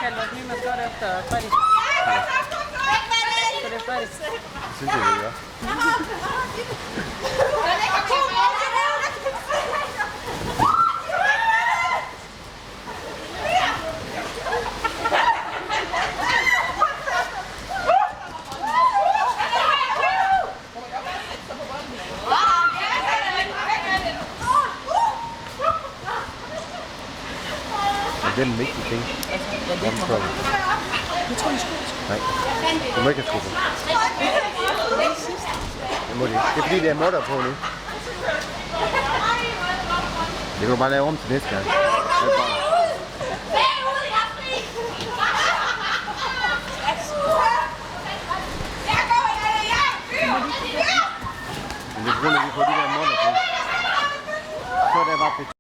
kalde vores nye maskot efter Freddy. Så det er Freddy. Synes jeg, det gør. Det er den vigtige ting. Jeg tror, vi skal. Nej, du må ikke have sko på. Det må de ikke. Det er fordi, det er modder på nu. Det kan du bare lave om til næste gang. Men det er på grund af, at vi får de der modder på. Så er det bare